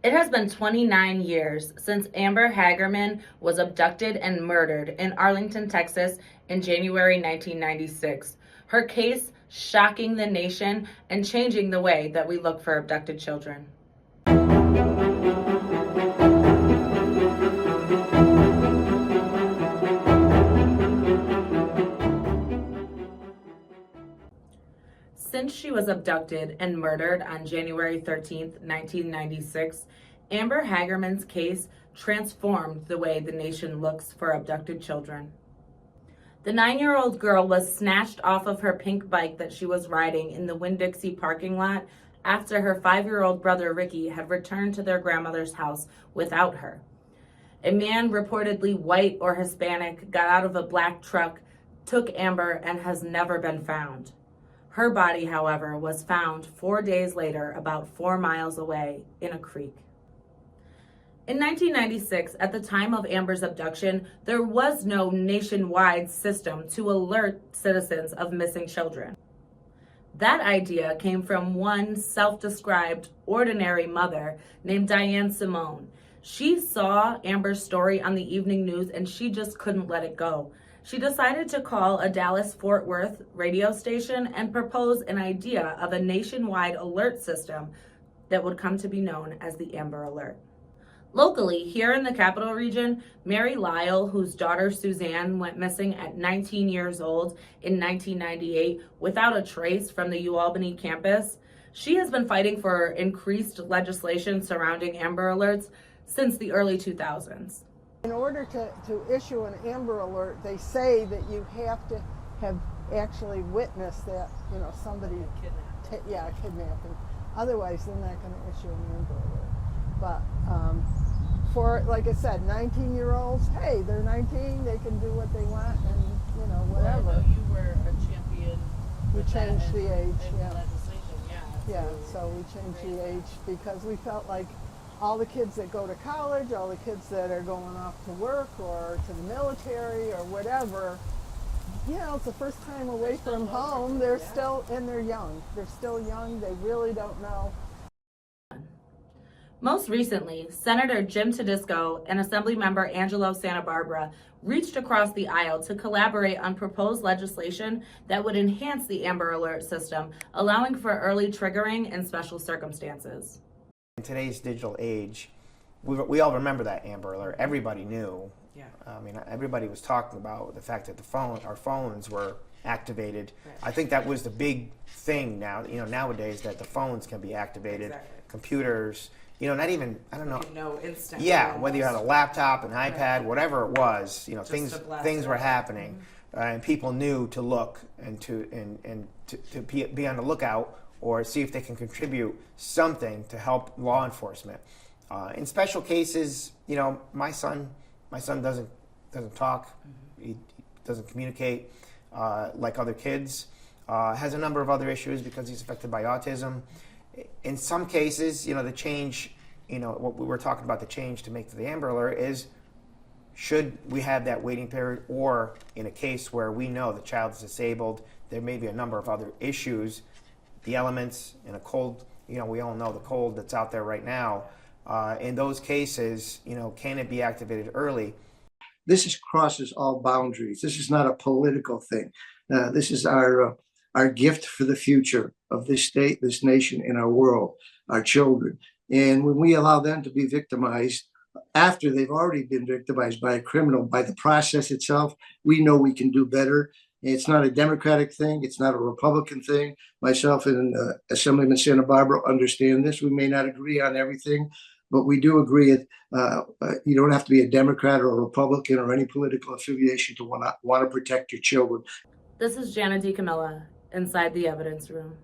It has been 29 years since Amber Hagerman was abducted and murdered in Arlington, Texas in January 1996. Her case shocking the nation and changing the way that we look for abducted children. Since she was abducted and murdered on January 13th, 1996, Amber Hagerman's case transformed the way the nation looks for abducted children. The 9-year-old girl was snatched off of her pink bike that she was riding in the Winn Dixie parking lot after her 5-year-old brother Ricky had returned to their grandmother's house without her. A man, reportedly white or Hispanic, got out of a black truck, took Amber, and has never been found. Her body, however, was found 4 days later about 4 miles away in a creek. In 1996, at the time of Amber's abduction, there was no nationwide system to alert citizens of missing children. That idea came from one self-described ordinary mother named Diane Simone. She saw Amber's story on the evening news and she just couldn't let it go. She decided to call a Dallas-Fort Worth radio station and propose an idea of a nationwide alert system that would come to be known as the Amber Alert. Locally, here in the Capital Region, Mary Lyle, whose daughter Suzanne went missing at 19 years old in 1998 without a trace from the Albany campus, she has been fighting for increased legislation surrounding Amber Alerts since the early 2000s. In order to issue an Amber Alert, they say that you have to have actually witnessed that, somebody kidnapping. Otherwise, they're not going to issue an Amber Alert. But for, like I said, 19-year-olds, hey, they're 19, they can do what they want, and whatever. Well, I know you were a champion. We changed the age, yeah. Legislation, Yeah, so we changed the age because we felt like all the kids that go to college, all the kids that are going off to work or to the military or whatever, it's the first time away from home. They're still, and they're young. They're still young. They really don't know. Most recently, Senator Jim Tedisco and Assemblymember Angelo Santa Barbara reached across the aisle to collaborate on proposed legislation that would enhance the Amber Alert system, allowing for early triggering in special circumstances. In today's digital age, we all remember that Amber Alert. Everybody knew. Yeah. Everybody was talking about the fact that our phones were activated. Right. I think that was the big thing now. Nowadays that the phones can be activated, Exactly. Computers. Not even, I don't know. No instant. Yeah, whether you had a laptop, an iPad, whatever it was, things were happening, and people knew to look and to be on the lookout or see if they can contribute something to help law enforcement. In special cases, my son doesn't talk, he doesn't communicate like other kids, has a number of other issues because he's affected by autism. In some cases, the change, what we were talking about, the change to make to the Amber Alert is, should we have that waiting period, or in a case where we know the child is disabled, there may be a number of other issues, the elements in a cold, we all know the cold that's out there right now. In those cases, can it be activated early? This crosses all boundaries. This is not a political thing. This is our gift for the future of this state, this nation, and our world, our children. And when we allow them to be victimized after they've already been victimized by a criminal, by the process itself, we know we can do better. It's not a Democratic thing. It's not a Republican thing. Myself and Assemblyman Santa Barbara understand this. We may not agree on everything, but we do agree that you don't have to be a Democrat or a Republican or any political affiliation to want to protect your children. This is Jana DiCamilla inside the evidence room.